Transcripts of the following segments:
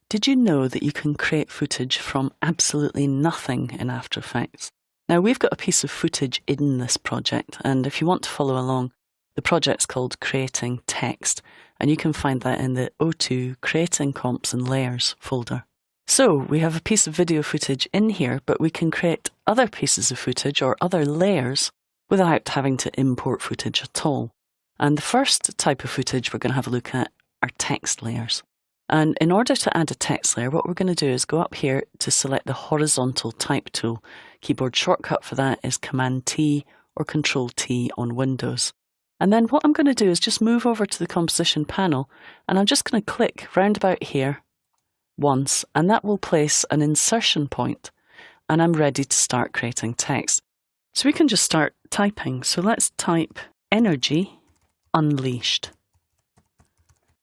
Did you know that you can create footage from absolutely nothing in After Effects? Now, we've got a piece of footage in this project, and if you want to follow along, the project's called Creating Text, and you can find that in the O2 Creating Comps and Layers folder. So, we have a piece of video footage in here, but we can create other pieces of footage or other layers without having to import footage at all. And the first type of footage we're going to have a look at are text layers. And in order to add a text layer, what we're going to do is go up here to select the horizontal type tool. Keyboard shortcut for that is Command-T or Control-T on Windows. And then what I'm going to do is just move over to the composition panel, and I'm just going to click round about here once, and that will place an insertion point, and I'm ready to start creating text. So we can just start typing. So let's type Energy Unleashed.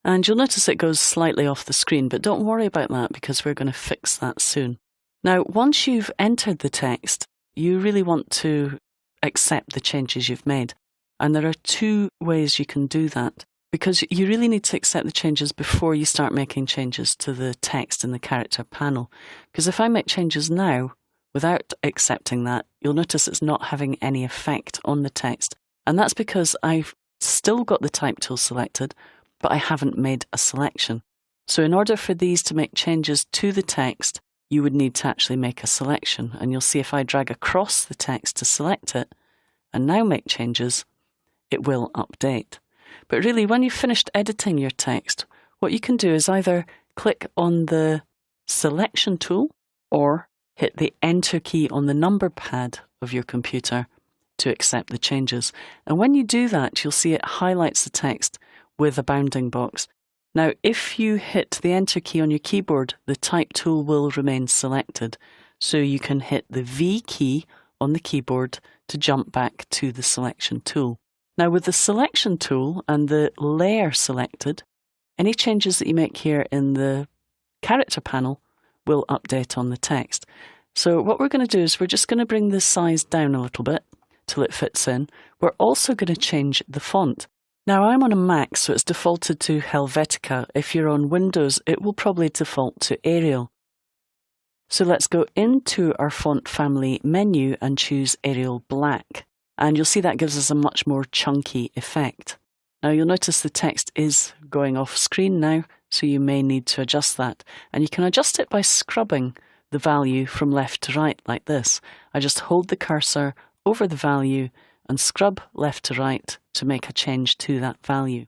And you'll notice it goes slightly off the screen, but don't worry about that because we're going to fix that soon. Now, once you've entered the text, you really want to accept the changes you've made. And there are two ways you can do that, because you really need to accept the changes before you start making changes to the text in the character panel. Because if I make changes now, without accepting that, you'll notice it's not having any effect on the text. And that's because I've still got the type tool selected, but I haven't made a selection. So in order for these to make changes to the text, you would need to actually make a selection. And you'll see if I drag across the text to select it, and now make changes, it will update. But really, when you've finished editing your text, what you can do is either click on the selection tool or hit the Enter key on the number pad of your computer to accept the changes. And when you do that, you'll see it highlights the text with a bounding box. Now, if you hit the Enter key on your keyboard, the type tool will remain selected. So you can hit the V key on the keyboard to jump back to the selection tool. Now, with the selection tool and the layer selected, any changes that you make here in the character panel will update on the text. So what we're going to do is we're just going to bring the size down a little bit till it fits in. We're also going to change the font. Now, I'm on a Mac, so it's defaulted to Helvetica. If you're on Windows, it will probably default to Arial. So let's go into our font family menu and choose Arial Black. And you'll see that gives us a much more chunky effect. Now, you'll notice the text is going off screen now, so you may need to adjust that. And you can adjust it by scrubbing the value from left to right like this. I just hold the cursor over the value and scrub left to right to make a change to that value.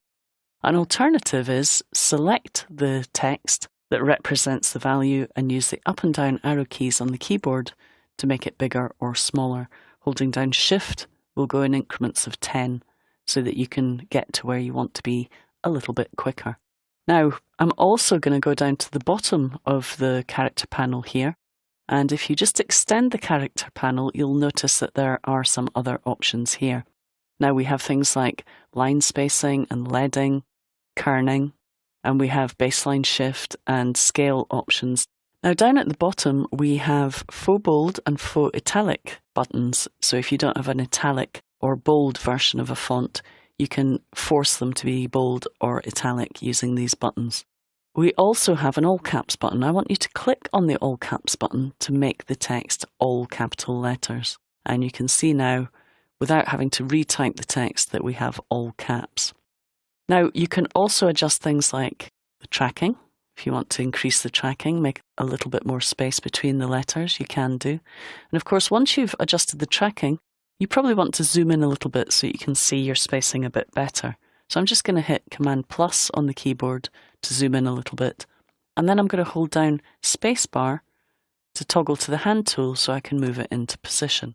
An alternative is select the text that represents the value and use the up and down arrow keys on the keyboard to make it bigger or smaller. Holding down Shift will go in increments of 10 so that you can get to where you want to be a little bit quicker. Now, I'm also going to go down to the bottom of the character panel here. And if you just extend the character panel, you'll notice that there are some other options here. Now we have things like line spacing and leading, kerning, and we have baseline shift and scale options. Now down at the bottom, we have faux bold and faux italic buttons. So if you don't have an italic or bold version of a font, you can force them to be bold or italic using these buttons. We also have an all caps button. I want you to click on the all caps button to make the text all capital letters. And you can see now, without having to retype the text, that we have all caps. Now, you can also adjust things like the tracking. If you want to increase the tracking, make a little bit more space between the letters, you can do. And of course, once you've adjusted the tracking, you probably want to zoom in a little bit so you can see your spacing a bit better. So I'm just going to hit Command plus on the keyboard to zoom in a little bit. And then I'm going to hold down spacebar to toggle to the hand tool so I can move it into position.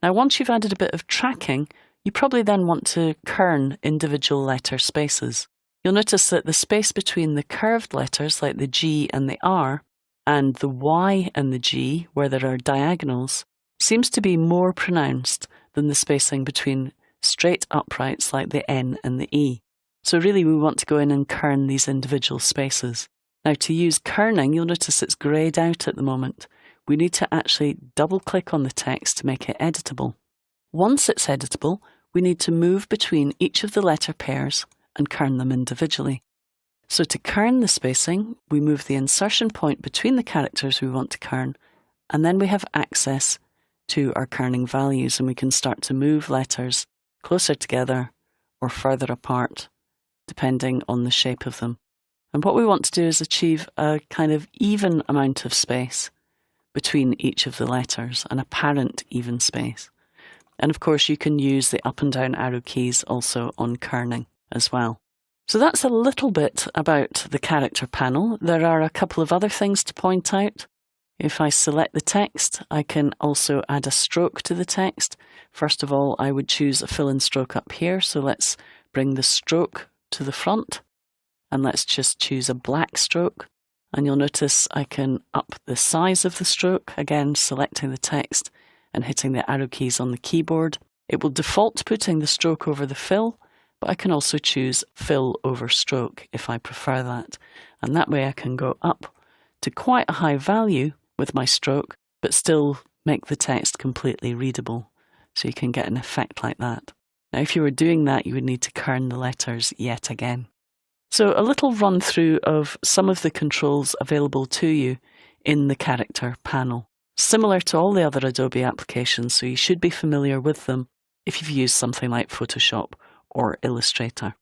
Now, once you've added a bit of tracking, you probably then want to kern individual letter spaces. You'll notice that the space between the curved letters like the G and the R and the Y and the G, where there are diagonals, seems to be more pronounced than the spacing between straight uprights like the N and the E. So really we want to go in and kern these individual spaces. Now to use kerning, you'll notice it's greyed out at the moment. We need to actually double click on the text to make it editable. Once it's editable, we need to move between each of the letter pairs and kern them individually. So to kern the spacing, we move the insertion point between the characters we want to kern, and then we have access to our kerning values, and we can start to move letters closer together or further apart, depending on the shape of them. And what we want to do is achieve a kind of even amount of space between each of the letters, an apparent even space. And of course, you can use the up and down arrow keys also on kerning as well. So that's a little bit about the character panel. There are a couple of other things to point out. If I select the text, I can also add a stroke to the text. First of all, I would choose a fill-in stroke up here. So let's bring the stroke to the front. And let's just choose a black stroke. And you'll notice I can up the size of the stroke, again selecting the text and hitting the arrow keys on the keyboard. It will default putting the stroke over the fill, but I can also choose fill over stroke if I prefer that. And that way I can go up to quite a high value with my stroke, but still make the text completely readable. So you can get an effect like that. Now, if you were doing that, you would need to kern the letters yet again. So a little run through of some of the controls available to you in the character panel. Similar to all the other Adobe applications, so you should be familiar with them if you've used something like Photoshop or Illustrator.